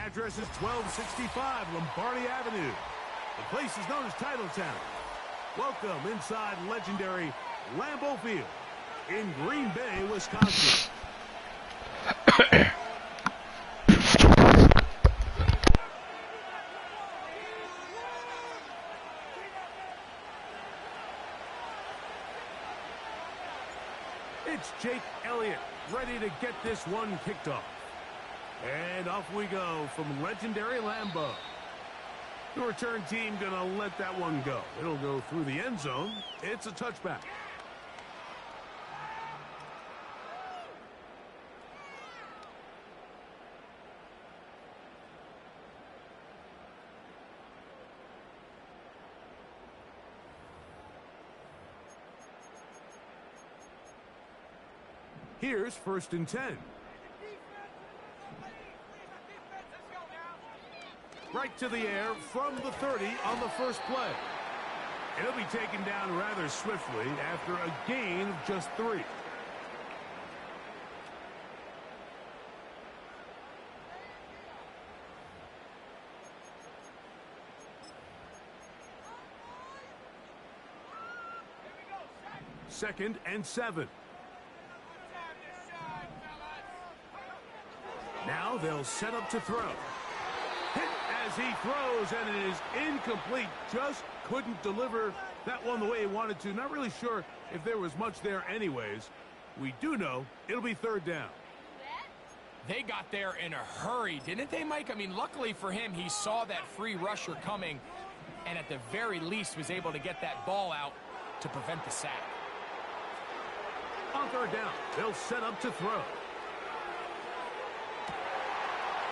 address is 1265 Lombardi Avenue. The place is known as Titletown. Welcome inside legendary Lambeau Field in Green Bay, Wisconsin. It's Jake Elliott ready to get this one kicked off. And off we go from legendary Lambeau. The return team gonna let that one go. It'll go through the end zone. It's a touchback. Here's 1st and 10. Right to the air from the 30 on the first play. It'll be taken down rather swiftly after a gain of just 3. Second and 7. Now they'll set up to throw. Hit as he throws, and it is incomplete. Just couldn't deliver that one the way he wanted to. Not really sure if there was much there anyways. We do know it'll be 3rd down. They got there in a hurry, didn't they, Mike? I mean, luckily for him, he saw that free rusher coming, and at the very least was able to get that ball out to prevent the sack. On 3rd down, they'll set up to throw.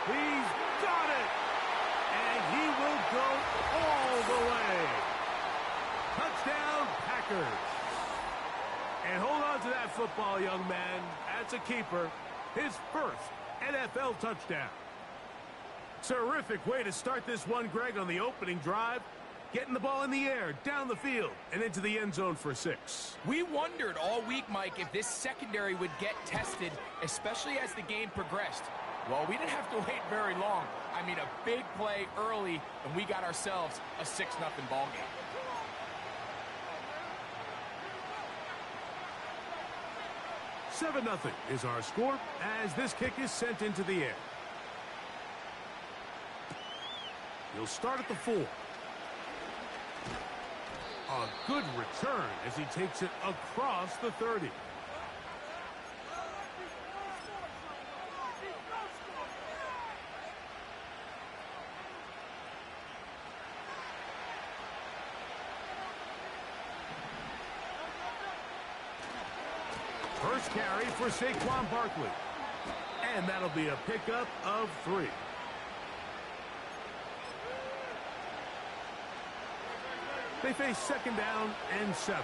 He's got it! And he will go all the way. Touchdown, Packers. And hold on to that football, young man. That's a keeper. His first NFL touchdown. Terrific way to start this one, Greg, on the opening drive. Getting the ball in the air, down the field, and into the end zone for 6. We wondered all week, Mike, if this secondary would get tested, especially as the game progressed. Well, we didn't have to wait very long. I mean, a big play early, and we got ourselves a 6-0 ball game. $7-0 is our score as this kick is sent into the air. He'll start at the 4. A good return as he takes it across the 30. First carry for Saquon Barkley. And that'll be a pickup of 3. They face 2nd down and 7.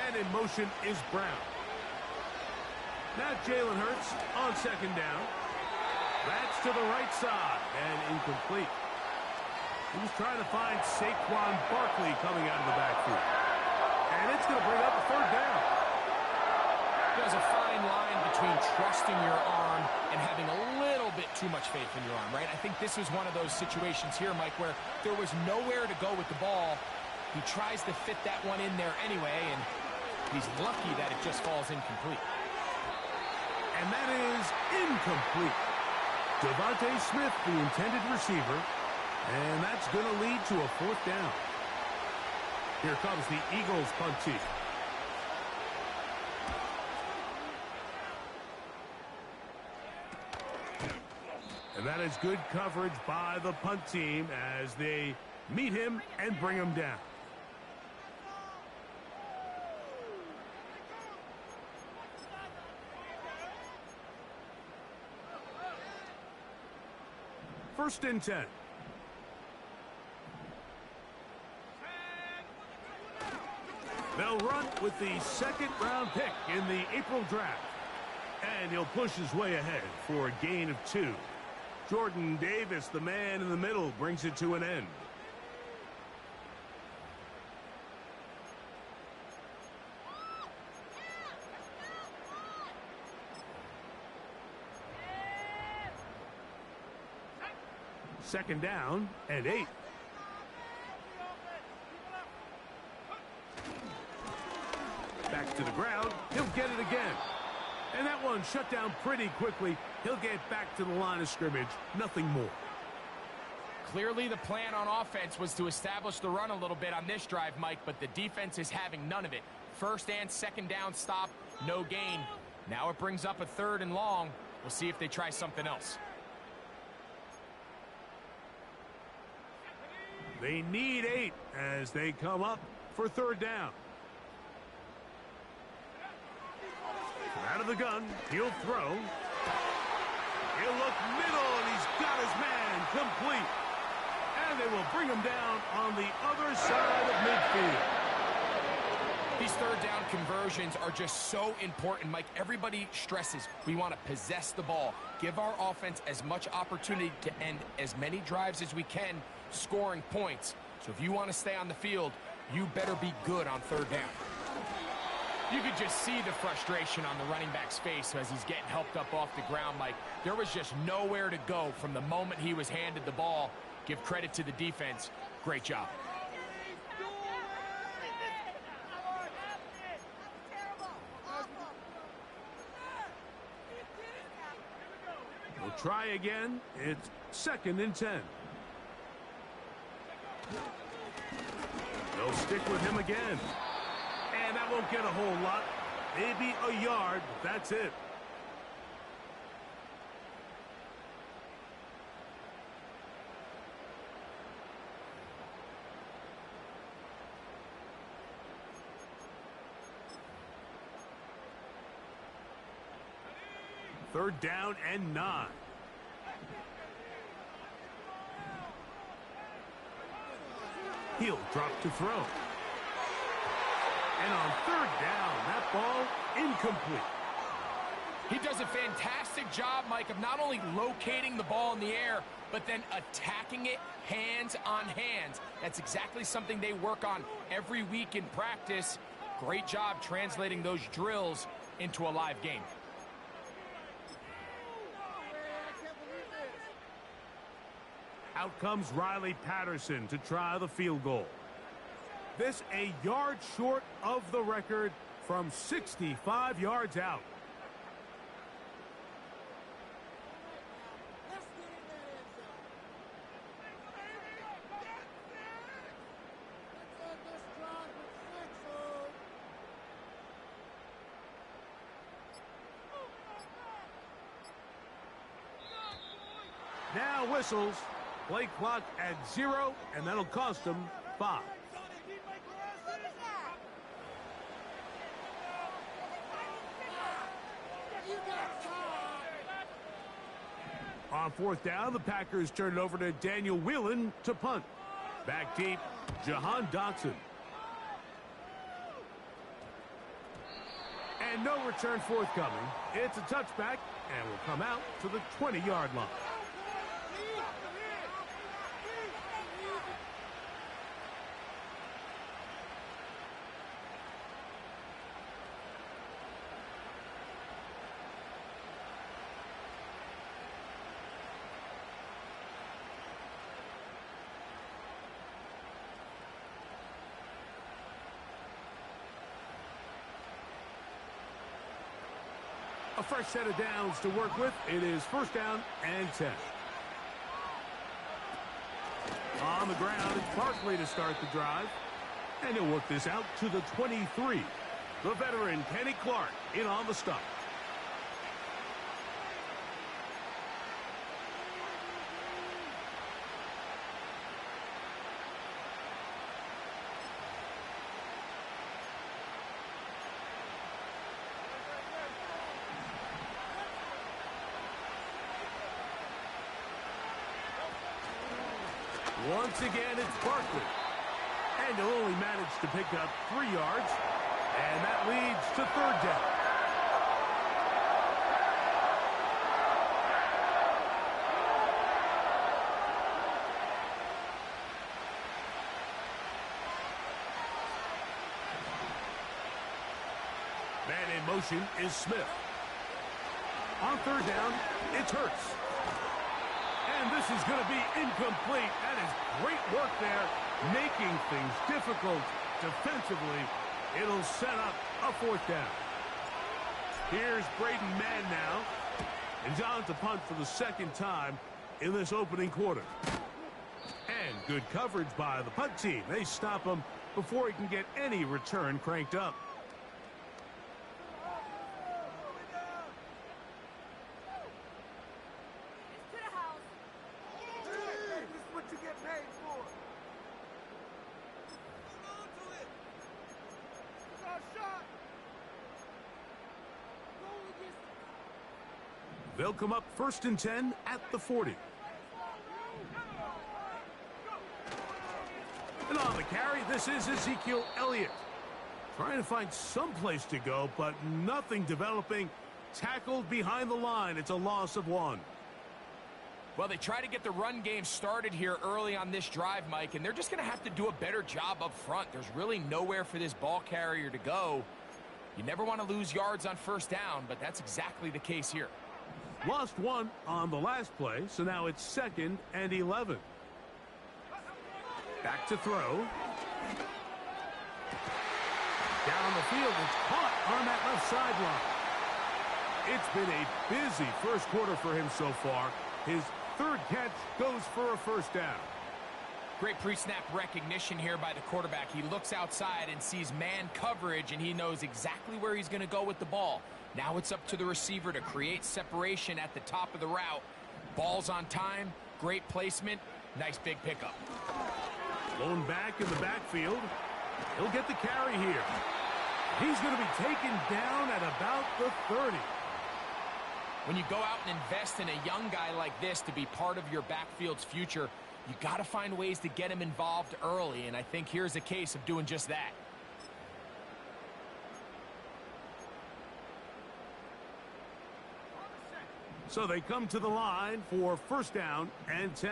And in motion is Brown. Now Jalen Hurts on 2nd down. That's to the right side and incomplete. He was trying to find Saquon Barkley coming out of the backfield. And it's going to bring up a 3rd down. There's a fine line between trusting your arm and having a little bit too much faith in your arm, right? I think this was one of those situations here, Mike, where there was nowhere to go with the ball. He tries to fit that one in there anyway, and he's lucky that it just falls incomplete. And that is incomplete. Devontae Smith, the intended receiver, and that's going to lead to a 4th down. Here comes the Eagles punt team. And that is good coverage by the punt team as they meet him and bring him down. First and 10. They'll run with the 2nd-round pick in the April draft. And he'll push his way ahead for a gain of 2. Jordan Davis, the man in the middle, brings it to an end. Second down and 8. Back to the ground. He'll get it again. And that one shut down pretty quickly. He'll get back to the line of scrimmage. Nothing more. Clearly the plan on offense was to establish the run a little bit on this drive, Mike, but the defense is having none of it. First and second down stop, no gain. Now it brings up a 3rd and long. We'll see if they try something else. They need 8 as they come up for 3rd down. Out of the gun, he'll throw. He'll look middle, and he's got his man complete. And they will bring him down on the other side of midfield. These 3rd down conversions are just so important, Mike. Everybody stresses we want to possess the ball, give our offense as much opportunity to end as many drives as we can, scoring points. So if you want to stay on the field, you better be good on 3rd down. You could just see the frustration on the running back's face as he's getting helped up off the ground, Mike. There was just nowhere to go from the moment he was handed the ball. Give credit to the defense. Great job. We'll try again. It's 2nd and 10. They'll stick with him again. And that won't get a whole lot. Maybe a yard, but that's it. Third down and 9. He'll drop to throw. And on 3rd down, that ball incomplete. He does a fantastic job, Mike, of not only locating the ball in the air, but then attacking it hands on hands. That's exactly something they work on every week in practice. Great job translating those drills into a live game. Out comes Riley Patterson to try the field goal. This a yard short of the record from 65 yards out. Now whistles. Play clock at 0, and that'll cost them 5. On 4th down, the Packers turn it over to Daniel Whelan to punt. Back deep, Jahan Dotson. And no return forthcoming. It's a touchback, and will come out to the 20-yard line. A fresh set of downs to work with. It is 1st down and 10. On the ground, it's Barkley to start the drive. And he'll work this out to the 23. The veteran, Kenny Clark, in on the stop. Once again, it's Barkley. And he'll only manage to pick up 3 yards. And that leads to 3rd down. Man in motion is Smith. On 3rd down, it's Hurts. And And this is going to be incomplete. That is great work there, making things difficult defensively. It'll set up a 4th down. Here's Braden Mann now. And John to punt for the 2nd time in this opening quarter. And good coverage by the punt team. They stop him before he can get any return cranked up. They'll come up 1st and 10 at the 40. And on the carry, this is Ezekiel Elliott. Trying to find some place to go, but nothing developing. Tackled behind the line. It's a loss of 1. Well, they try to get the run game started here early on this drive, Mike, and they're just going to have to do a better job up front. There's really nowhere for this ball carrier to go. You never want to lose yards on 1st down, but that's exactly the case here. Lost 1 on the last play, so now it's 2nd and 11. Back to throw. Down the field, it's caught on that left sideline. It's been a busy 1st quarter for him so far. His 3rd catch goes for a 1st down. Great pre-snap recognition here by the quarterback. He looks outside and sees man coverage, and he knows exactly where he's going to go with the ball. Now it's up to the receiver to create separation at the top of the route. Ball's on time, great placement, nice big pickup. Blown back in the backfield. He'll get the carry here. He's going to be taken down at about the 30. When you go out and invest in a young guy like this to be part of your backfield's future, you got to find ways to get him involved early, and I think here's a case of doing just that. So they come to the line for 1st down and 10.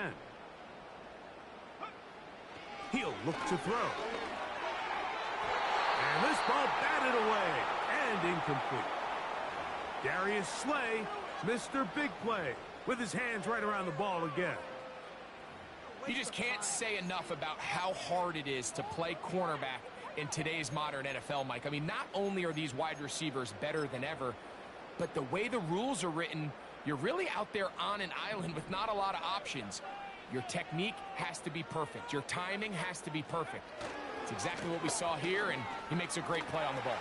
He'll look to throw. And this ball batted away and incomplete. Darius Slay, Mr. Big Play, with his hands right around the ball again. You just can't say enough about how hard it is to play cornerback in today's modern NFL, Mike. I mean, not only are these wide receivers better than ever, but the way the rules are written, you're really out there on an island with not a lot of options. Your technique has to be perfect. Your timing has to be perfect. It's exactly what we saw here, and he makes a great play on the ball.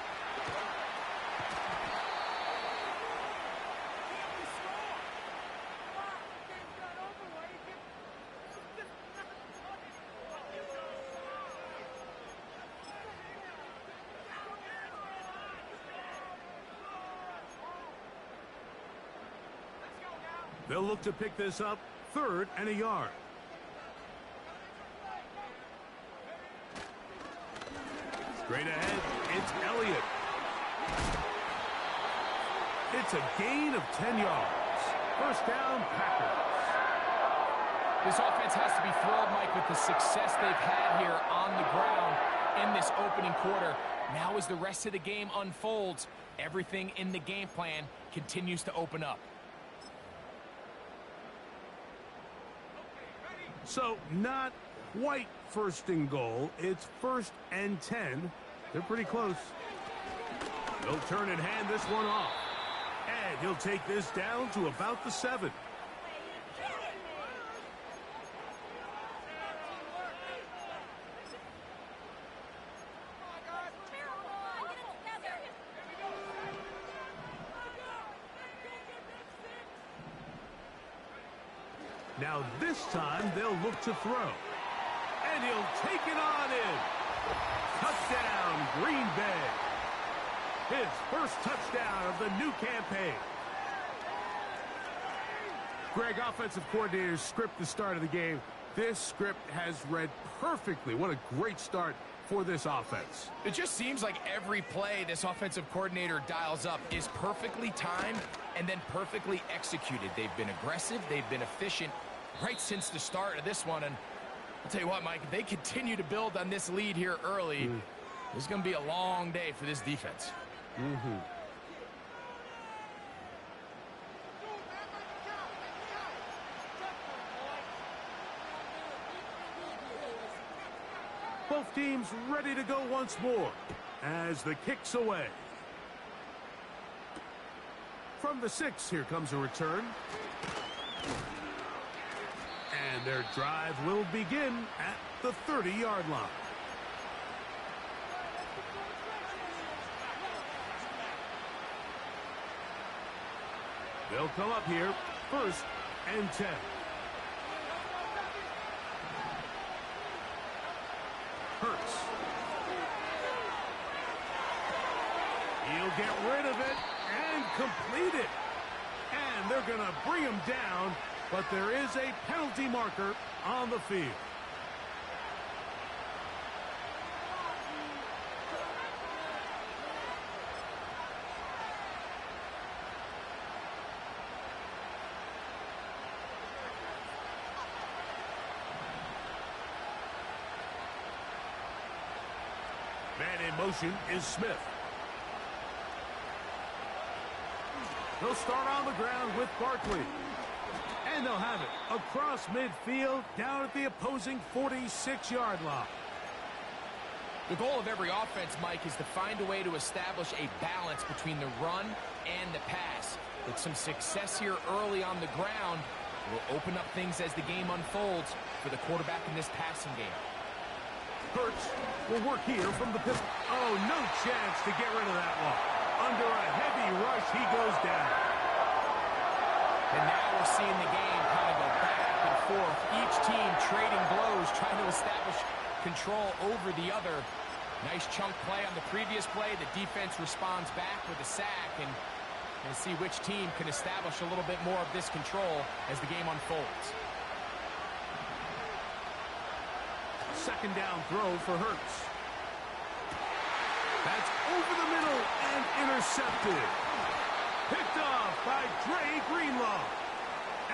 They'll look to pick this up 3rd and a yard. Straight ahead, it's Elliott. It's a gain of 10 yards. 1st down, Packers. This offense has to be thrilled, Mike, with the success they've had here on the ground in this opening quarter. Now as the rest of the game unfolds, everything in the game plan continues to open up. So not quite 1st and goal. It's 1st and 10. They're pretty close. They'll turn and hand this one off. And he'll take this down to about the 7. Now this time they'll look to throw. And he'll take it on in. Touchdown, Green Bay. His 1st touchdown of the new campaign. Greg, offensive coordinator's script the start of the game. This script has read perfectly. What a great start for this offense. It just seems like every play this offensive coordinator dials up is perfectly timed and then perfectly executed. They've been aggressive, they've been efficient right since the start of this one, and I'll tell you what, Mike, if they continue to build on this lead here early, this is going to be a long day for this defense. Both teams ready to go once more as the kick's away. From the 6, here comes a return. And their drive will begin at the 30-yard line. They'll come up here, 1st and 10. Hurts. He'll get rid of it and complete it. And they're going to bring him down, but there is a penalty marker on the field. Man in motion is Smith. They'll start on the ground with Barkley. And they'll have it across midfield down at the opposing 46-yard line. The goal of every offense, Mike, is to find a way to establish a balance between the run and the pass. With some success here early on the ground, will open up things as the game unfolds for the quarterback in this passing game. Hurts will work here from the pistol. Oh, no chance to get rid of that one. Under a heavy rush, he goes down. And now we're seeing the game kind of go back and forth. Each team trading blows, trying to establish control over the other. Nice chunk play on the previous play. The defense responds back with a sack, and see which team can establish a little bit more of this control as the game unfolds. Second down throw for Hurts. That's over the middle and intercepted. Picked off by Dre Greenlaw.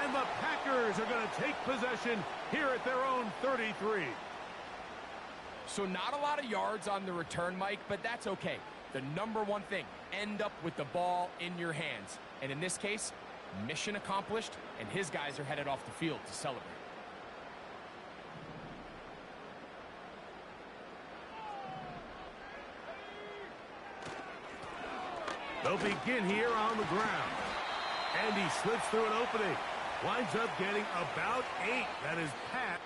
And the Packers are going to take possession here at their own 33. So not a lot of yards on the return, Mike, but that's okay. The number one thing, end up with the ball in your hands. And in this case, mission accomplished, and his guys are headed off the field to celebrate. They'll begin here on the ground. And he slips through an opening. Winds up getting about 8. That is Pat.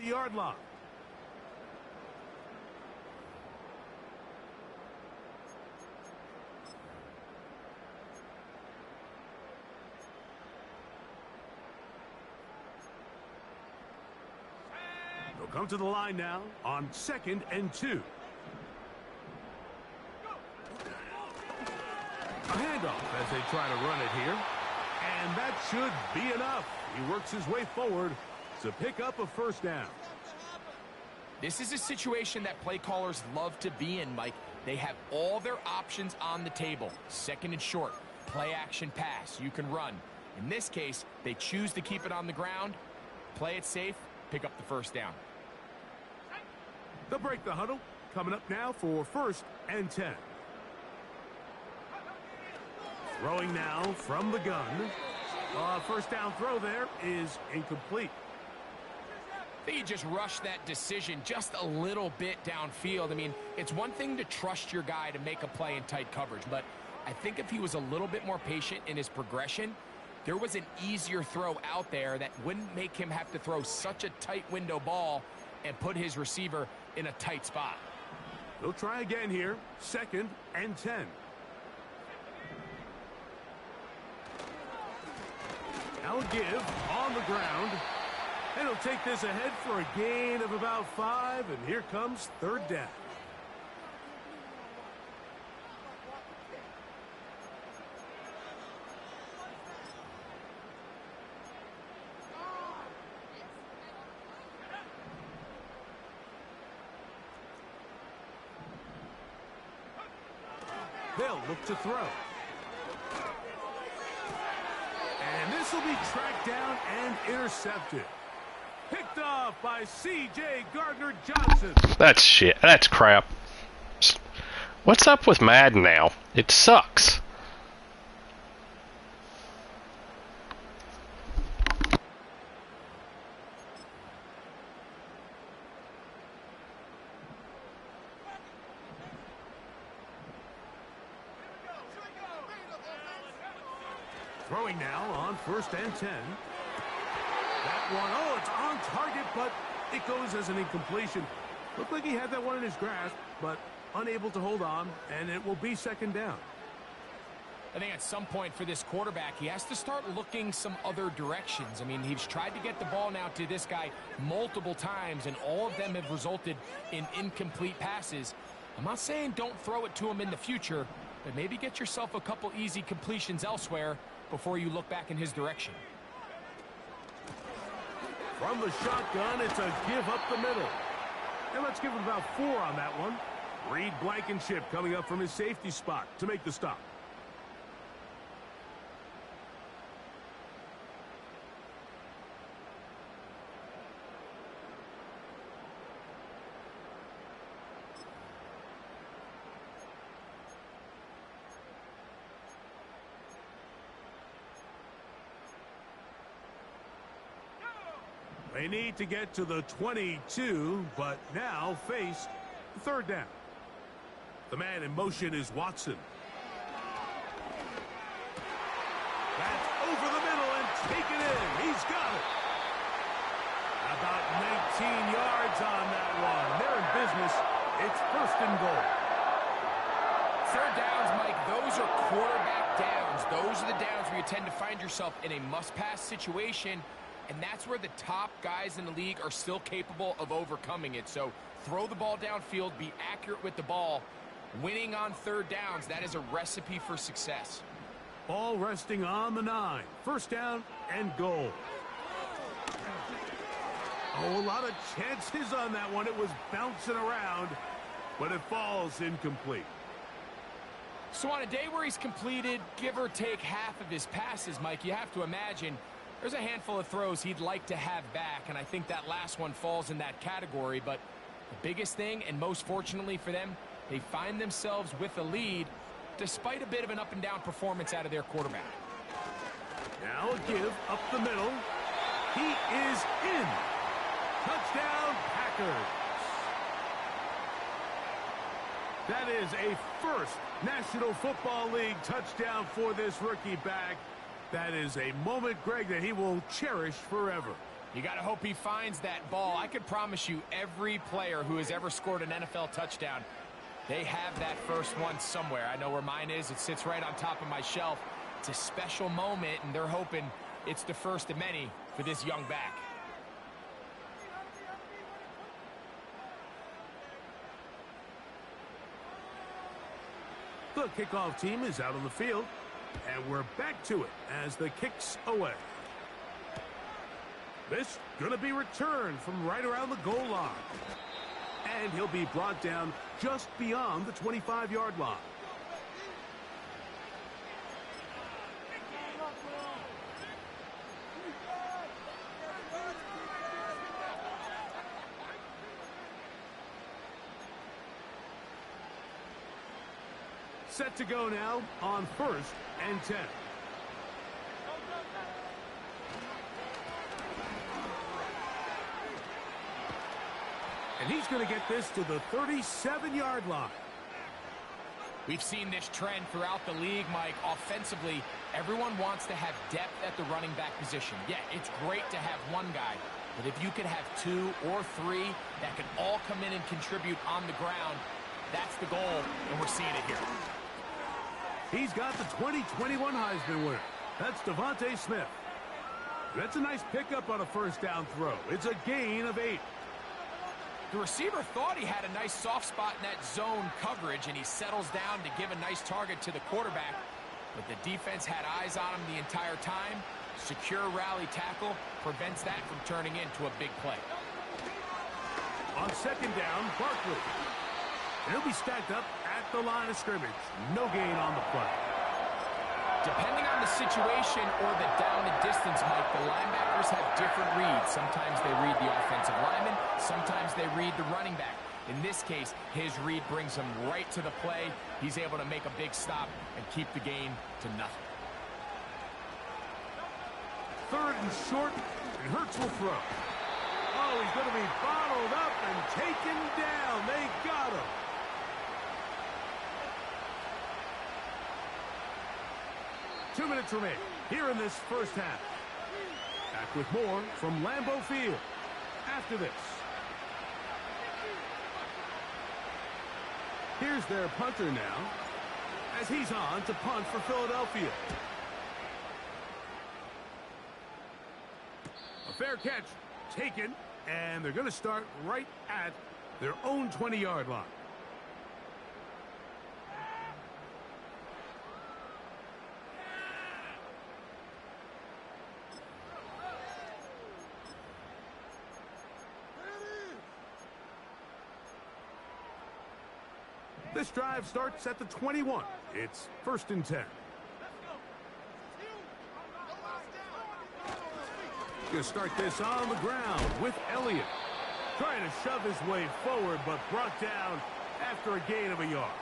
Yard line. They'll come to the line now on 2nd and 2. A handoff as they try to run it here. And that should be enough. He works his way forward to pick up a first down. This is a situation that play callers love to be in, Mike. They have all their options on the table. 2nd and short, play action pass, you can run. In this case, they choose to keep it on the ground, play it safe, pick up the first down. They'll break the huddle. Coming up now for 1st and 10. Throwing now from the gun. First down throw there is incomplete. I think you just rushed that decision just a little bit downfield. I mean, it's one thing to trust your guy to make a play in tight coverage, but I think if he was a little bit more patient in his progression, there was an easier throw out there that wouldn't make him have to throw such a tight window ball and put his receiver in a tight spot. They'll try again here, 2nd and 10. Now a give on the ground. And he'll take this ahead for a gain of about 5, and here comes 3rd down. They'll look to throw. And this will be tracked down and intercepted. Picked off by C.J. Gardner-Johnson. That's shit. That's crap. What's up with Madden now? It sucks. Throwing now on 1st and 10. That one, oh, it's on target, but it goes as an incompletion. Looked like he had that one in his grasp, but unable to hold on, and it will be 2nd down. I think at some point for this quarterback, he has to start looking some other directions. I mean, he's tried to get the ball now to this guy multiple times, and all of them have resulted in incomplete passes. I'm not saying don't throw it to him in the future, but maybe get yourself a couple easy completions elsewhere before you look back in his direction. From the shotgun, it's a give up the middle. And let's give him about 4 on that one. Reed Blankenship coming up from his safety spot to make the stop. They need to get to the 22, but now face 3rd down. The man in motion is Watson. That's over the middle and taken in. He's got it. About 19 yards on that one. They're in business. It's 1st and goal. 3rd downs, Mike, those are quarterback downs. Those are the downs where you tend to find yourself in a must-pass situation. And that's where the top guys in the league are still capable of overcoming it. So throw the ball downfield, be accurate with the ball. Winning on 3rd downs, that is a recipe for success. Ball resting on the 9. 1st down and goal. Oh, a lot of chances on that one. It was bouncing around, but it falls incomplete. So on a day where he's completed, give or take half of his passes, Mike, you have to imagine there's a handful of throws he'd like to have back, and I think that last one falls in that category. But the biggest thing, and most fortunately for them, they find themselves with a lead despite a bit of an up-and-down performance out of their quarterback. Now a give up the middle. He is in. Touchdown, Packers. That is a 1st National Football League touchdown for this rookie back. That is a moment, Greg, that he will cherish forever. You got to hope he finds that ball. I could promise you every player who has ever scored an NFL touchdown, they have that first one somewhere. I know where mine is. It sits right on top of my shelf. It's a special moment, and they're hoping it's the first of many for this young back. The kickoff team is out on the field. And we're back to it as the kick's away. This going to be returned from right around the goal line. And he'll be brought down just beyond the 25-yard line. Set to go now on 1st and 10. And he's going to get this to the 37-yard line. We've seen this trend throughout the league, Mike. Offensively, everyone wants to have depth at the running back position. Yeah, it's great to have one guy, but if you could have 2 or 3 that can all come in and contribute on the ground, that's the goal, and we're seeing it here. He's got the 2021 Heisman winner. That's Devontae Smith. That's a nice pickup on a 1st down throw. It's a gain of 8. The receiver thought he had a nice soft spot in that zone coverage, and he settles down to give a nice target to the quarterback. But the defense had eyes on him the entire time. Secure rally tackle prevents that from turning into a big play. On 2nd down, Barkley. He'll be stacked up at the line of scrimmage. No gain on the play. Depending on the situation or the down and distance, Mike, the linebackers have different reads. Sometimes they read the offensive lineman. Sometimes they read the running back. In this case, his read brings him right to the play. He's able to make a big stop and keep the gain to nothing. 3rd and short, and Hurts will throw. Oh, he's going to be bottled up and taken down. They got him. Two minutes remain here in this first half. Back with more from Lambeau Field after this. Here's their punter now as he's on to punt for Philadelphia. A fair catch taken, and they're going to start right at their own 20-yard line. This drive starts at the 21. It's 1st and 10. Going to start this on the ground with Elliott. Trying to shove his way forward, but brought down after a gain of a yard.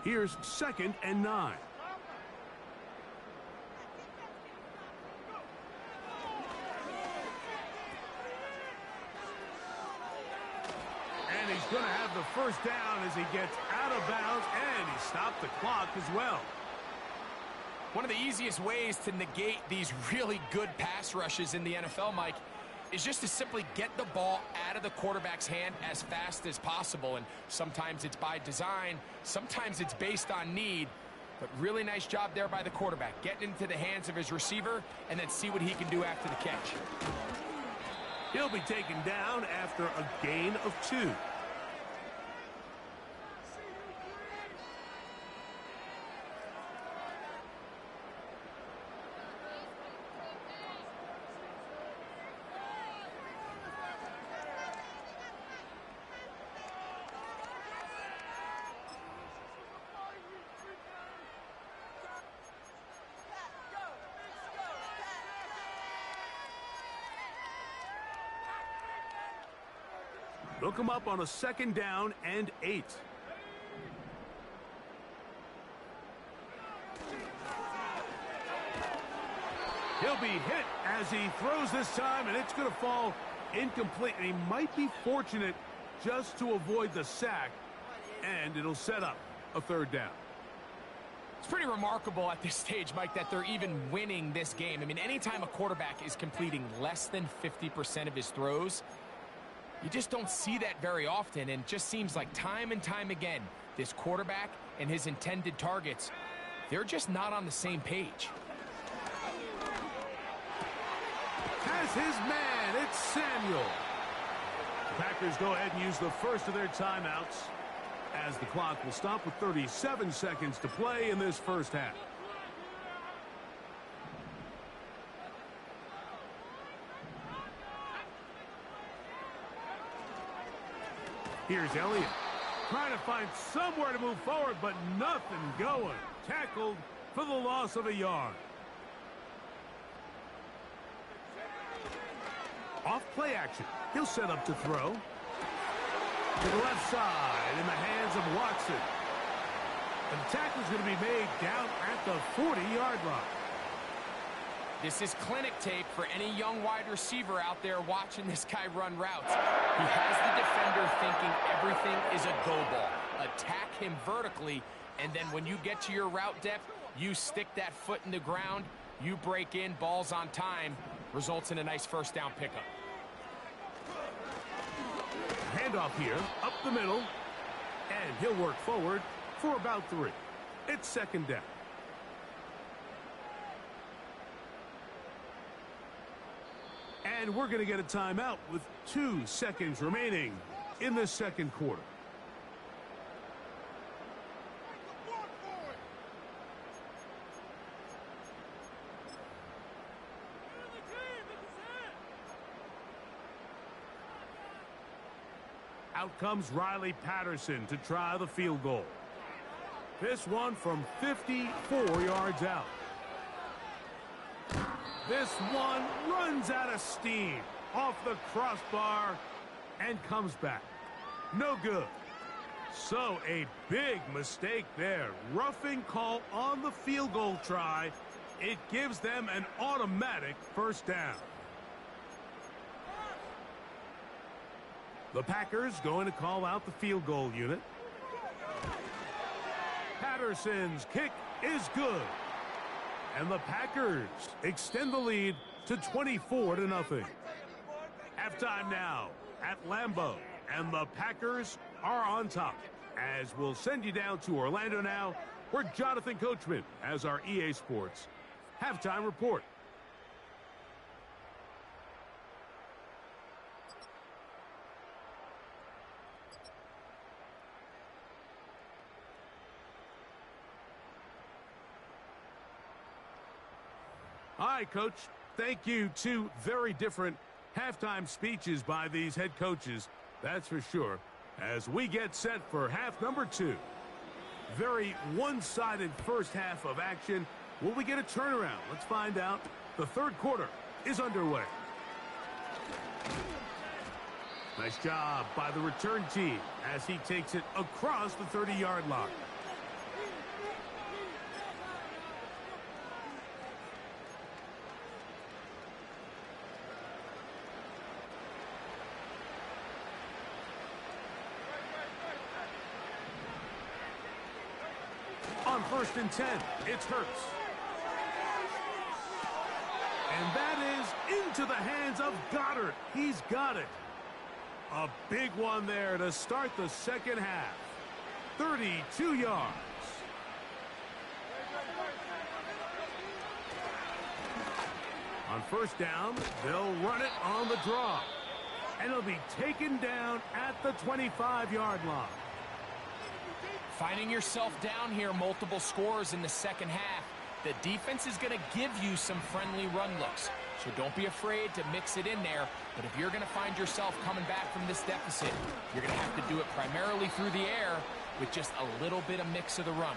Here's 2nd and 9. And he's going to have the first down as he gets out of bounds, and he stopped the clock as well. One of the easiest ways to negate these really good pass rushes in the NFL, Mike, is just to simply get the ball out of the quarterback's hand as fast as possible. And sometimes it's by design, sometimes it's based on need. But really nice job there by the quarterback, getting into the hands of his receiver and then see what he can do after the catch. He'll be taken down after a gain of 2. Look him up on a 2nd down and 8. He'll be hit as he throws this time, and it's going to fall incomplete. And he might be fortunate just to avoid the sack, and it'll set up a 3rd down. It's pretty remarkable at this stage, Mike, that they're even winning this game. I mean, anytime a quarterback is completing less than 50% of his throws, you just don't see that very often, and it just seems like time and time again, this quarterback and his intended targets, they're just not on the same page. Has his man, it's Samuel. The Packers go ahead and use the first of their timeouts as the clock will stop with 37 seconds to play in this first half. Here's Elliott, trying to find somewhere to move forward, but nothing going. Tackled for the loss of a yard. Off play action. He'll set up to throw. To the left side in the hands of Watson. And the tackle's going to be made down at the 40-yard line. This is clinic tape for any young wide receiver out there watching this guy run routes. He has the defender thinking everything is a go ball. Attack him vertically, and then when you get to your route depth, you stick that foot in the ground, you break in, balls on time, results in a nice first down pickup. Handoff here, up the middle, And he'll work forward for about 3. It's second down. And we're going to get a timeout with 2 seconds remaining in the second quarter. Out comes Riley Patterson to try the field goal. This one from 54 yards out. This one runs out of steam off the crossbar and comes back. No good. So a big mistake there. Roughing call on the field goal try. It gives them an automatic first down. The Packers going to call out the field goal unit. Patterson's kick is good. And the Packers extend the lead to 24-0. Halftime now at Lambeau. And the Packers are on top. As we'll send you down to Orlando now, where Jonathan Coachman has our EA Sports halftime report. All right, Coach. Thank you. 2 very different halftime speeches by these head coaches, that's for sure, as we get set for half number 2. Very one-sided first half of action. Will we get a turnaround? Let's find out. The third quarter is underway. Nice job by the return team as he takes it across the 30-yard line. On 1st and 10, it's Hurts. And that is into the hands of Goddard. He's got it. A big one there to start the second half. 32 yards. On 1st down, they'll run it on the draw. And it'll be taken down at the 25-yard line. Finding yourself down here, multiple scores in the second half. The defense is going to give you some friendly run looks. So don't be afraid to mix it in there. But if you're going to find yourself coming back from this deficit, you're going to have to do it primarily through the air with just a little bit of mix of the run.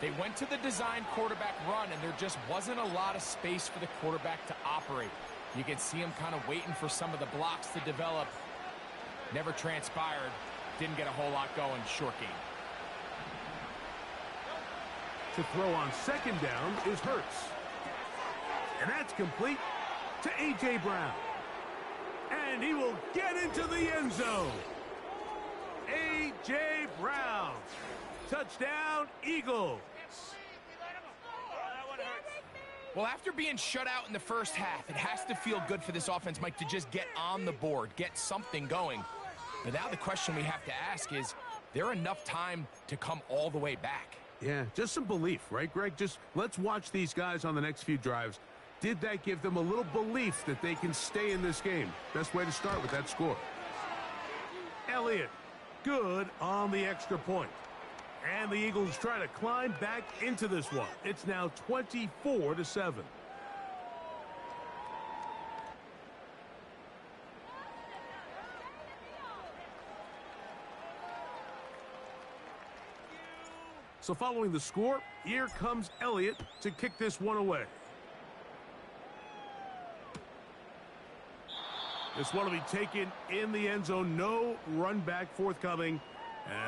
They went to the design quarterback run, and there just wasn't a lot of space for the quarterback to operate. You can see him kind of waiting for some of the blocks to develop. Never transpired. Didn't get a whole lot going. Short game. To throw on 2nd down is Hurts. And that's complete to A.J. Brown. And he will get into the end zone. A.J. Brown. Touchdown, Eagles. Well, after being shut out in the first half, it has to feel good for this offense, Mike, to just get on the board, get something going. But now the question we have to ask is there enough time to come all the way back? Yeah, just some belief, right, Greg? Just let's watch these guys on the next few drives. Did that give them a little belief that they can stay in this game? Best way to start with that score. Elliott, good on the extra point. And the Eagles try to climb back into this one. It's now 24-7. So following the score, here comes Elliott to kick this one away. This one will be taken in the end zone. No run back forthcoming.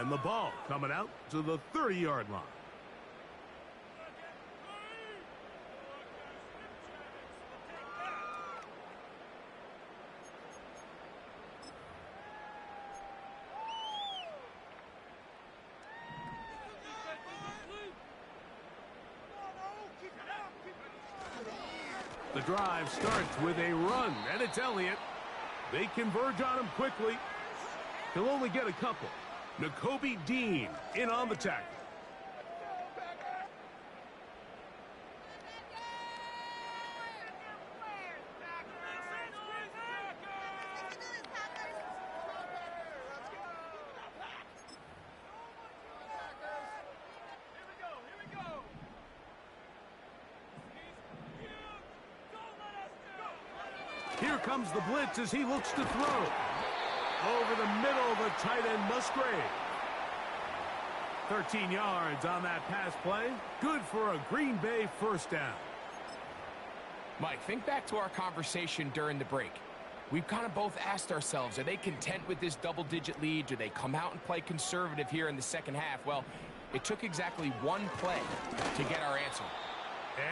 And the ball coming out to the 30-yard line. The drive starts with a run, and it's Elliott. They converge on him quickly. He'll only get a couple. N'Kobe Dean in on the tackle. Here comes the blitz as he looks to throw. Over the middle, the tight end Musgrave. 13 yards on that pass play. Good for a Green Bay first down. Mike, think back to our conversation during the break. We've kind of both asked ourselves, are they content with this double-digit lead? Do they come out and play conservative here in the second half? Well, it took exactly one play to get our answer.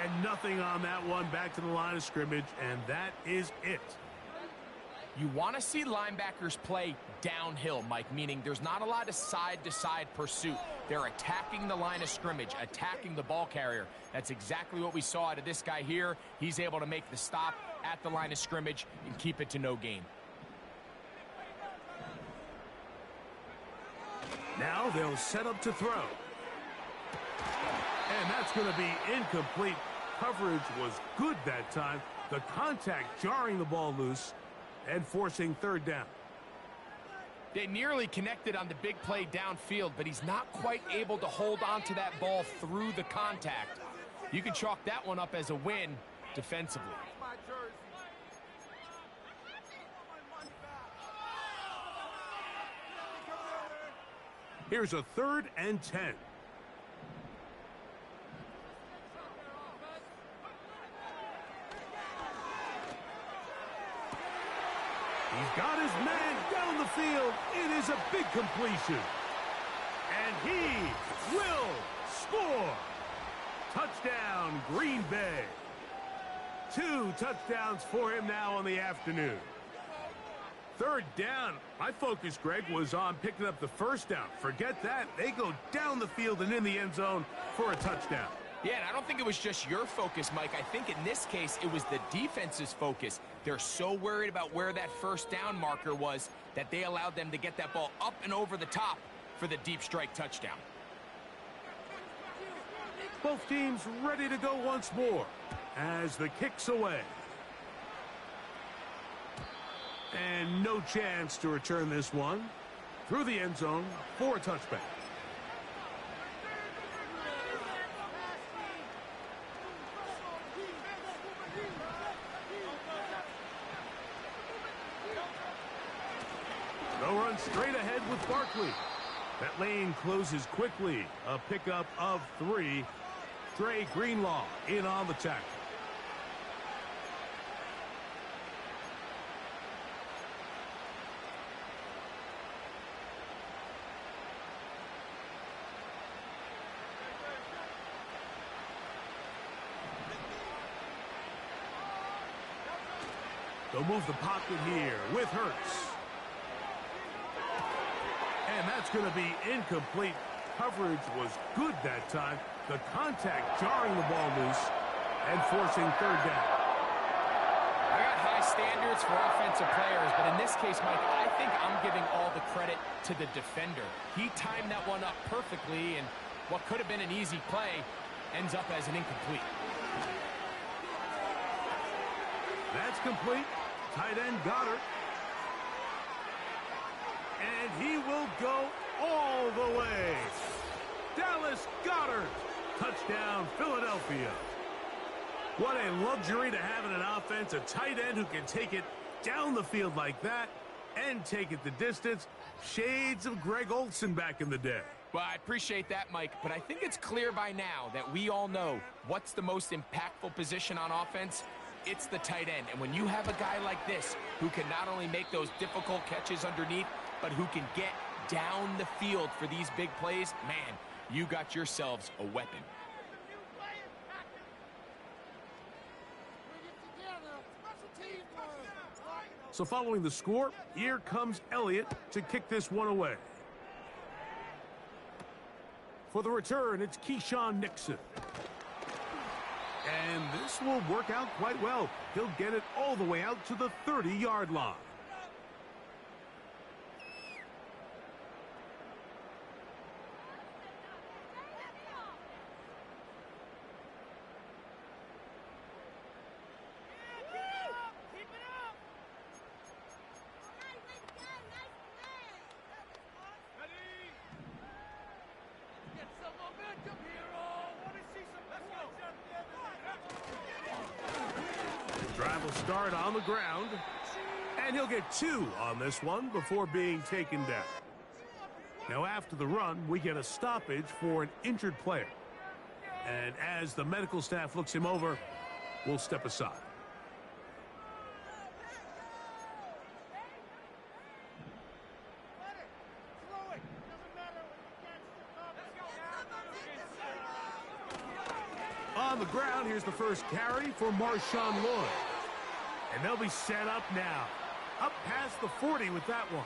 And nothing on that one, back to the line of scrimmage, and that is it. You want to see linebackers play downhill, Mike, meaning there's not a lot of side-to-side pursuit. They're attacking the line of scrimmage, attacking the ball carrier. That's exactly what we saw out of this guy here. He's able to make the stop at the line of scrimmage and keep it to no gain. Now they'll set up to throw. And that's going to be incomplete. Coverage was good that time. The contact jarring the ball loose and forcing third down. They nearly connected on the big play downfield, but he's not quite able to hold on to that ball through the contact. You can chalk that one up as a win defensively. Here's a 3rd and 10. He's got his man down the field. It is a big completion. And he will score. Touchdown, Green Bay. 2 touchdowns for him now on the afternoon. 3rd down. My focus, Greg, was on picking up the first down. Forget that. They go down the field and in the end zone for a touchdown. Yeah, and I don't think it was just your focus, Mike. I think in this case, it was the defense's focus. They're so worried about where that first down marker was that they allowed them to get that ball up and over the top for the deep strike touchdown. Both teams ready to go once more as the kick's away. And no chance to return this one through the end zone for a touchback. They'll run straight ahead with Barkley. That lane closes quickly. A pickup of 3. Dre Greenlaw in on the tackle. They'll move the pocket here with Hurts. And that's going to be incomplete. Coverage was good that time. The contact jarring the ball loose and forcing third down. I got high standards for offensive players, but in this case, Mike, I think I'm giving all the credit to the defender. He timed that one up perfectly, and what could have been an easy play ends up as an incomplete. That's complete. Tight end Goddard. And he will go all the way. Dallas Goddard. Touchdown, Philadelphia. What a luxury to have in an offense. A tight end who can take it down the field like that and take it the distance. Shades of Greg Olsen back in the day. Well, I appreciate that, Mike, but I think it's clear by now that we all know what's the most impactful position on offense. It's the tight end. And when you have a guy like this who can not only make those difficult catches underneath, but who can get down the field for these big plays, man, you got yourselves a weapon. So following the score, here comes Elliott to kick this one away. For the return, it's Keyshawn Nixon. And this will work out quite well. He'll get it all the way out to the 30-yard line. will start on the ground. And he'll get 2 on this one before being taken down. Now after the run, we get a stoppage for an injured player. And as the medical staff looks him over, we'll step aside. On the ground, here's the first carry for Marshawn Lloyd. And they'll be set up now. Up past the 40 with that one.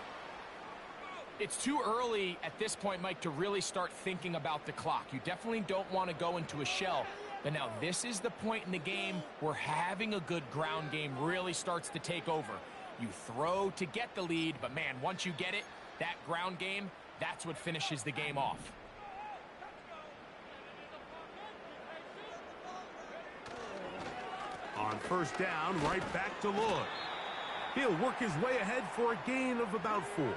It's too early at this point, Mike, to really start thinking about the clock. You definitely don't want to go into a shell. But now this is the point in the game where having a good ground game really starts to take over. You throw to get the lead, but man, once you get it, that ground game, that's what finishes the game off. On first down, right back to Lloyd. He'll work his way ahead for a gain of about 4.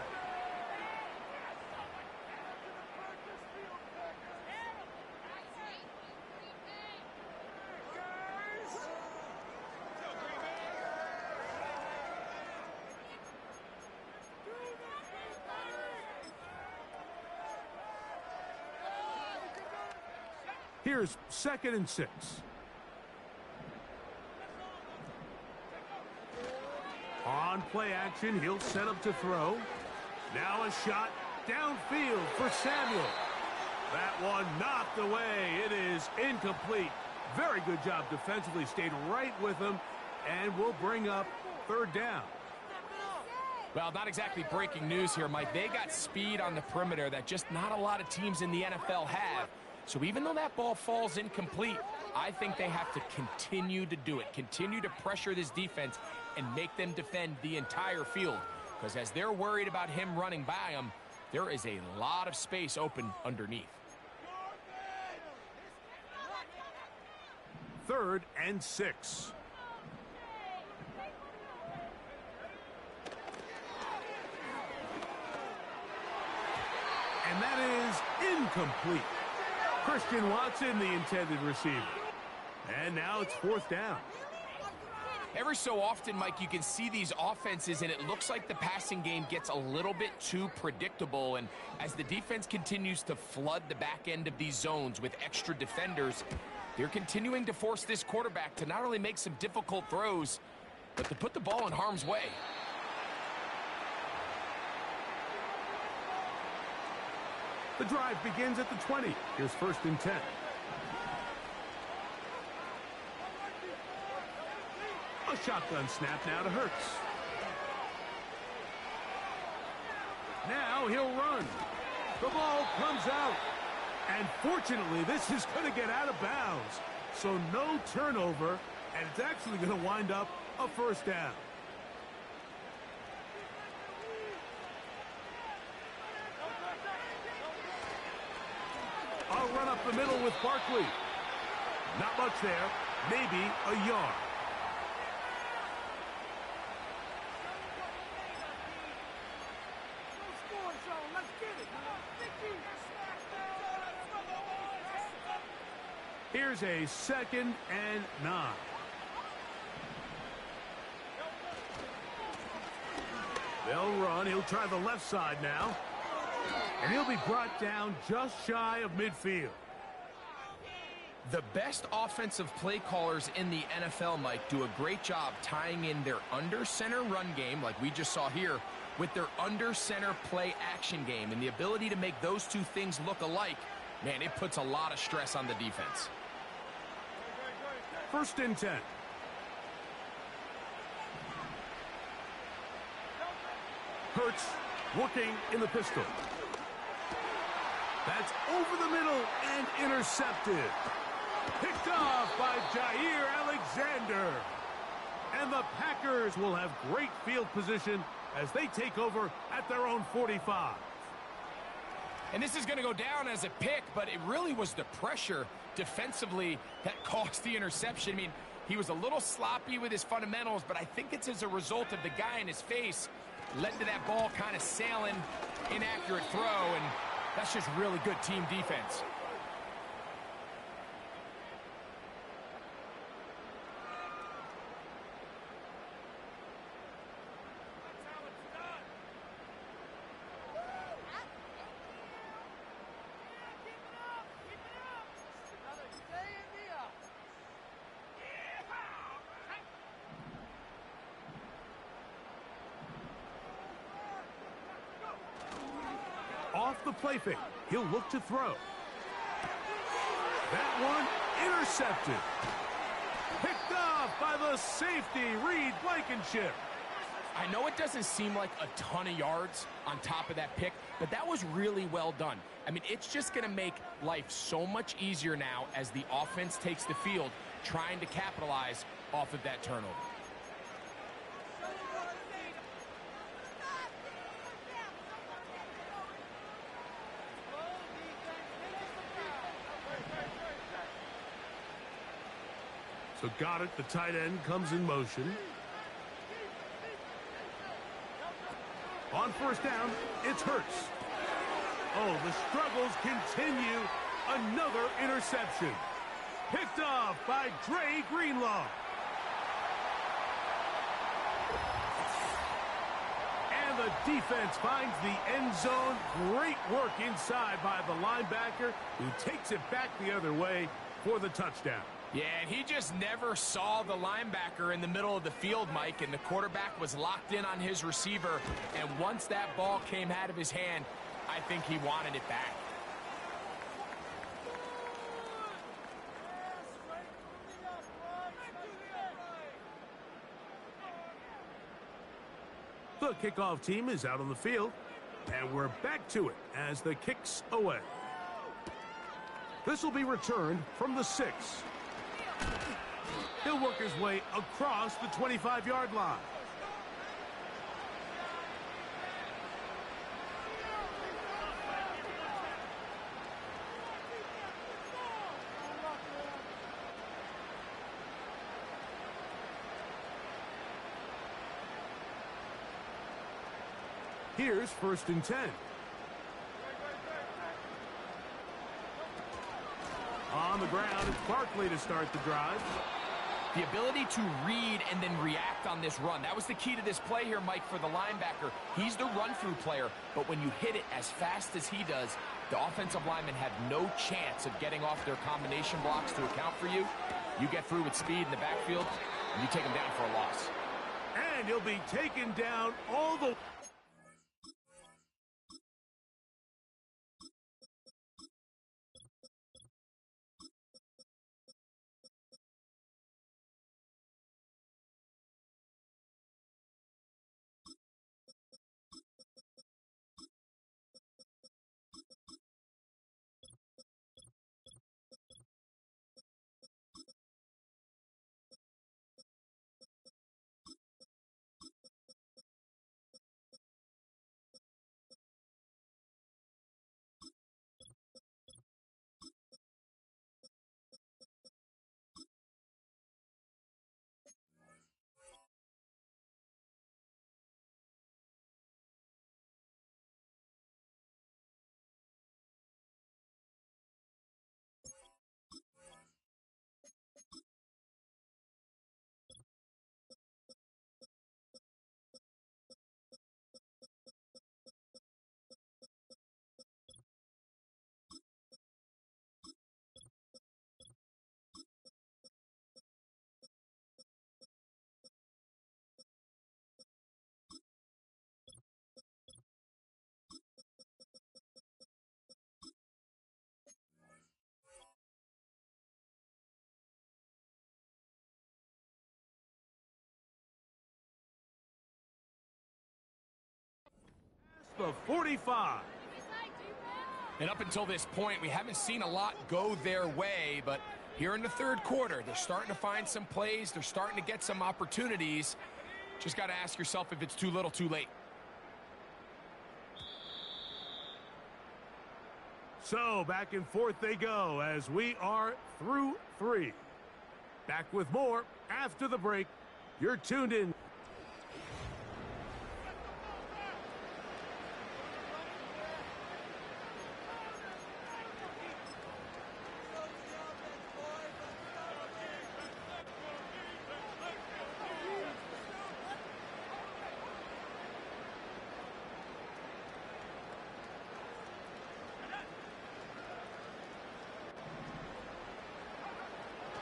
Here's 2nd and 6. On play action, he'll set up to throw. Now a shot downfield for Samuel. That one knocked away. It is incomplete. Very good job defensively. Stayed right with him, and will bring up 3rd down. Well, not exactly breaking news here, Mike. They got speed on the perimeter that just not a lot of teams in the NFL have. So even though that ball falls incomplete, I think they have to continue to do it. Continue to pressure this defense and make them defend the entire field. Because as they're worried about him running by them, there is a lot of space open underneath. 3rd and 6. And that is incomplete. Christian Watson, the intended receiver. And now it's 4th down. Every so often, Mike, you can see these offenses, and it looks like the passing game gets a little bit too predictable. And as the defense continues to flood the back end of these zones with extra defenders, they're continuing to force this quarterback to not only make some difficult throws, but to put the ball in harm's way. The drive begins at the 20. Here's 1st and 10. A shotgun snap now to Hurts. Now he'll run. The ball comes out. And fortunately, this is going to get out of bounds. So no turnover, and it's actually going to wind up a 1st down. I'll run up the middle with Barkley. Not much there. Maybe a yard. Here's a 2nd and 9. They'll run. He'll try the left side now. And he'll be brought down just shy of midfield. The best offensive play callers in the NFL, Mike, do a great job tying in their under-center run game, like we just saw here, with their under-center play action game. And the ability to make those two things look alike, man, it puts a lot of stress on the defense. 1st and 10. Hurts working in the pistol. That's over the middle and intercepted. Picked off by Jair Alexander. And the Packers will have great field position as they take over at their own 45. And this is going to go down as a pick, but it really was the pressure defensively that caused the interception. I mean, he was a little sloppy with his fundamentals, but I think it's as a result of the guy in his face led to that ball kind of sailing, inaccurate throw, and that's just really good team defense. off the play fake. He'll look to throw. That one intercepted. Picked off by the safety, Reed Blankenship. I know it doesn't seem like a ton of yards on top of that pick, but that was really well done. I mean, it's just going to make life so much easier now as the offense takes the field, trying to capitalize off of that turnover. So got it, the tight end comes in motion. On first down, it's Hurts. Oh, the struggles continue. Another interception. Picked off by Dre Greenlaw. And the defense finds the end zone. Great work inside by the linebacker, who takes it back the other way for the touchdown. Yeah, and he just never saw the linebacker in the middle of the field, Mike, and the quarterback was locked in on his receiver, and once that ball came out of his hand, I think he wanted it back. The kickoff team is out on the field, and we're back to it as the kick's away. This will be returned from the 6. He'll work his way across the 25-yard line. Here's 1st and 10. On the ground, it's Barkley to start the drive. The ability to read and then react on this run. That was the key to this play here, Mike, for the linebacker. He's the run-through player, but when you hit it as fast as he does, the offensive linemen have no chance of getting off their combination blocks to account for you. You get through with speed in the backfield, and you take him down for a loss. And he'll be taken down all the... The 45. And up until this point, we haven't seen a lot go their way, but here in the third quarter, they're starting to find some plays. They're starting to get some opportunities. Just got to ask yourself if it's too little, too late. So back and forth they go as we are through 3. Back with more after the break. You're tuned in.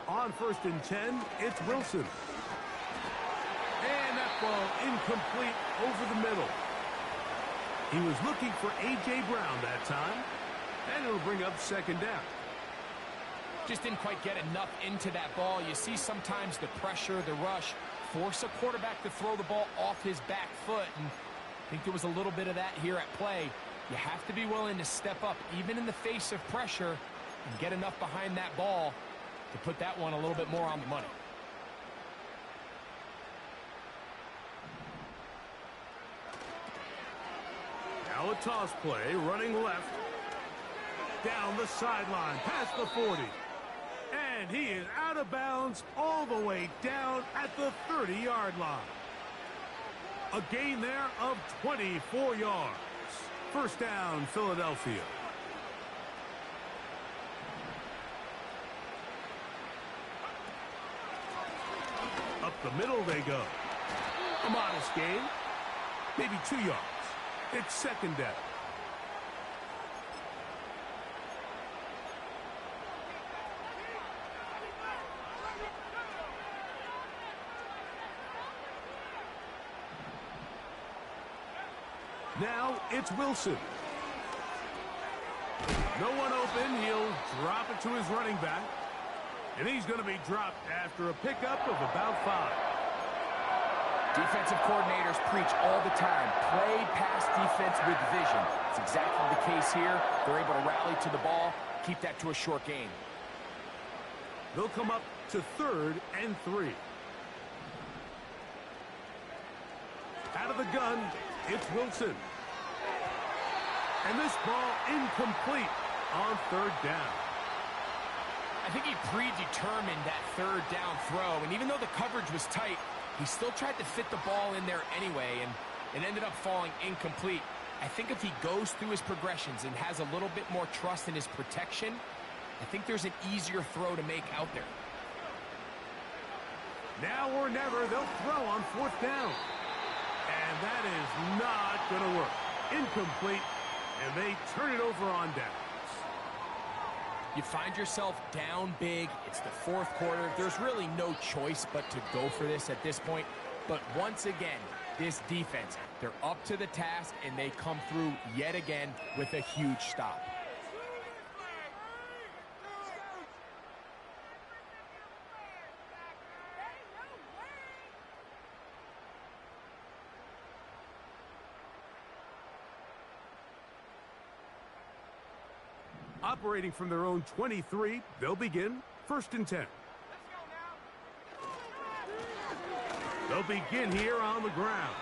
On 1st and 10, it's Wilson. And that ball incomplete over the middle. He was looking for A.J. Brown that time, and it'll bring up second down. Just didn't quite get enough into that ball. You see sometimes the pressure, the rush, force a quarterback to throw the ball off his back foot, and I think there was a little bit of that here at play. You have to be willing to step up, even in the face of pressure, and get enough behind that ball to put that one a little bit more on the money. Now a toss play, running left. Down the sideline, past the 40. And he is out of bounds all the way down at the 30-yard line. A gain there of 24 yards. First down, Philadelphia. Up the middle they go. A modest gain, maybe 2 yards. It's second down. Now it's Wilson. No one open. He'll drop it to his running back. And he's going to be dropped after a pickup of about 5. Defensive coordinators preach all the time, play pass defense with vision. It's exactly the case here. They're able to rally to the ball, keep that to a short gain. They'll come up to 3rd and 3. Out of the gun, it's Wilson. And this ball incomplete on 3rd down. I think he predetermined that 3rd down throw, and even though the coverage was tight, he still tried to fit the ball in there anyway, and it ended up falling incomplete. I think if he goes through his progressions and has a little bit more trust in his protection, I think there's an easier throw to make out there. Now or never, they'll throw on 4th down. And that is not going to work. Incomplete, and they turn it over on downs. You find yourself down big. It's the 4th quarter. There's really no choice but to go for this at this point. But once again, this defense, they're up to the task, and they come through yet again with a huge stop. Operating from their own 23, they'll begin 1st and 10. They'll begin here on the ground.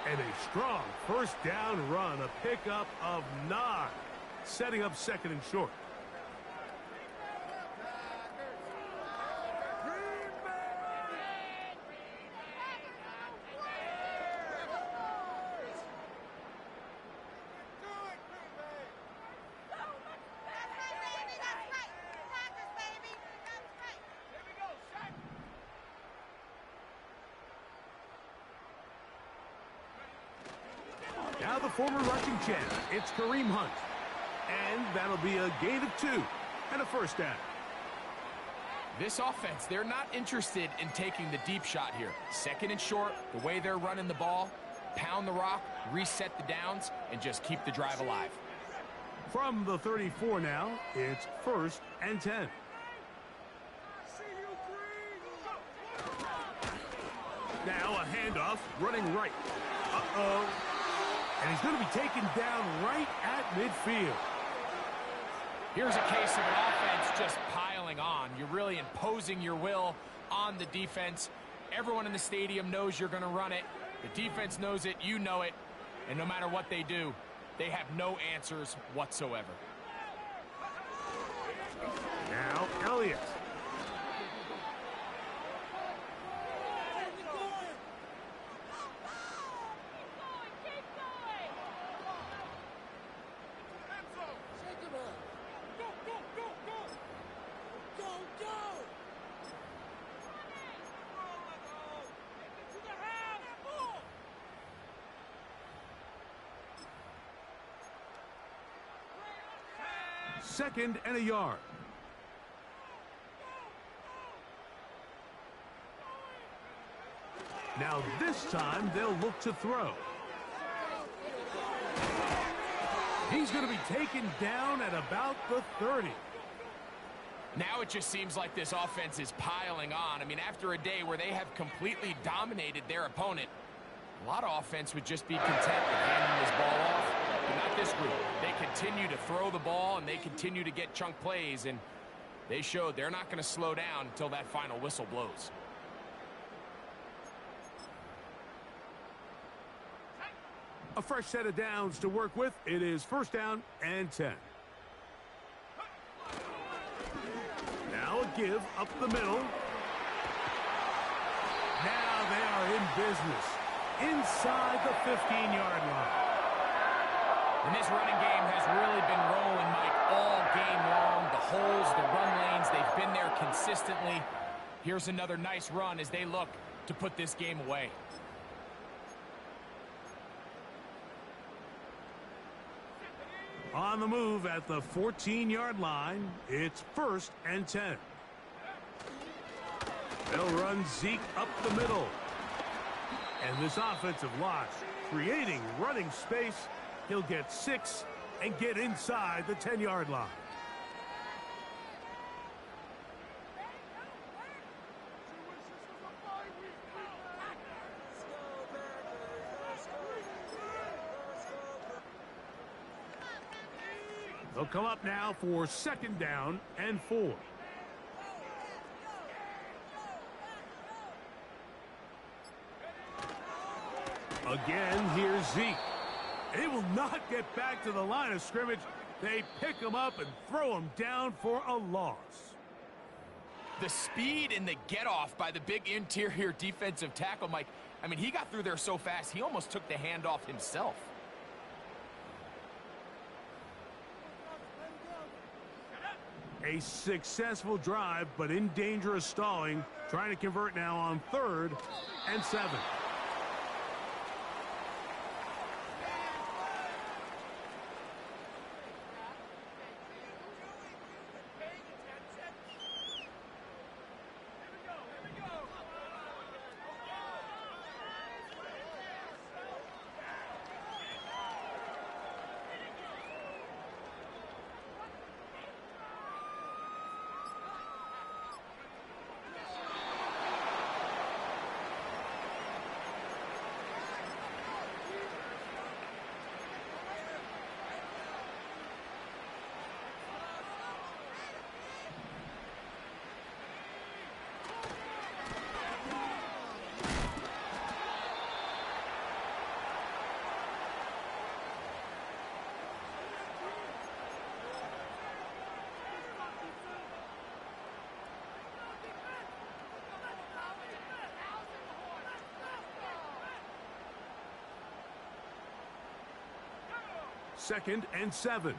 And a strong 1st down run, a pickup of 9, setting up 2nd and short. Now the former rushing champ, it's Kareem Hunt. And that'll be a gain of 2 and a 1st down. This offense, they're not interested in taking the deep shot here. 2nd and short, the way they're running the ball, pound the rock, reset the downs, and just keep the drive alive. From the 34 now, it's 1st and 10. Now a handoff, running right. Uh-oh. And he's going to be taken down right at midfield. Here's a case of an offense just piling on. You're really imposing your will on the defense. Everyone in the stadium knows you're going to run it. The defense knows it, you know it. And no matter what they do, they have no answers whatsoever. Now Elliott. Second and a yard. Now this time they'll look to throw. He's going to be taken down at about the 30. Now it just seems like this offense is piling on. I mean, after a day where they have completely dominated their opponent, a lot of offense would just be content with handing this ball off. But not this group. They continue to throw the ball, and they continue to get chunk plays, and they showed they're not going to slow down until that final whistle blows. A fresh set of downs to work with. It is first down and 10. Now a give up the middle. Now they are in business inside the 15-yard line. And this running game has really been rolling, Mike, all game long. The holes, the run lanes, they've been there consistently. Here's another nice run as they look to put this game away. On the move at the 14-yard line, it's first and 10. They'll run Zeke up the middle. And this offensive line creating running space. He'll get 6 and get inside the 10-yard line. They'll come up now for second down and 4. Again, here's Zeke. They will not get back to the line of scrimmage. They pick him up and throw him down for a loss. The speed and the get-off by the big interior defensive tackle, Mike. I mean, he got through there so fast, he almost took the handoff himself. A successful drive, but in danger of stalling. Trying to convert now on 3rd and 7. Second and 7.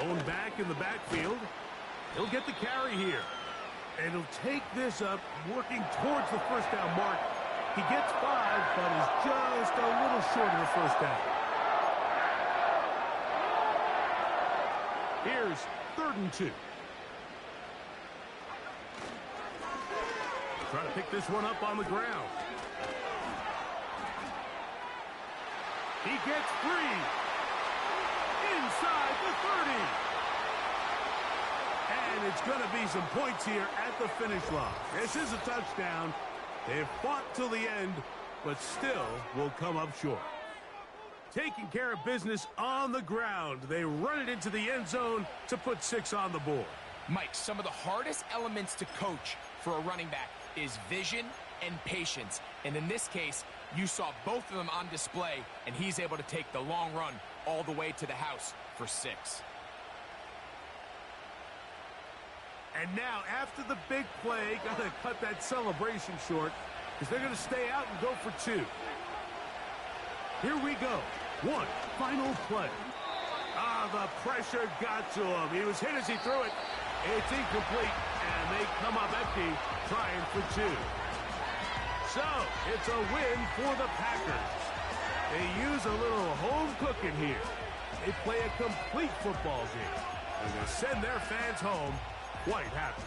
Going back in the backfield. He'll get the carry here. And he'll take this up, working towards the first down mark. He gets 5, but is just a little short of the first down. Here's 3rd and 2. Trying to pick this one up on the ground. He gets 3 inside the 30. And it's going to be some points here at the finish line. This is a touchdown. They've fought till the end, but still will come up short. Taking care of business on the ground. They run it into the end zone to put 6 on the board. Mike, some of the hardest elements to coach for a running back is vision and patience. And in this case, you saw both of them on display, and he's able to take the long run all the way to the house for 6. And now, after the big play, got to cut that celebration short because they're going to stay out and go for 2. Here we go. 1 final play. The pressure got to him. He was hit as he threw it. It's incomplete, and they come up empty, trying for 2. So, it's a win for the Packers. They use a little home cooking here. They play a complete football game. And they send their fans home quite happy.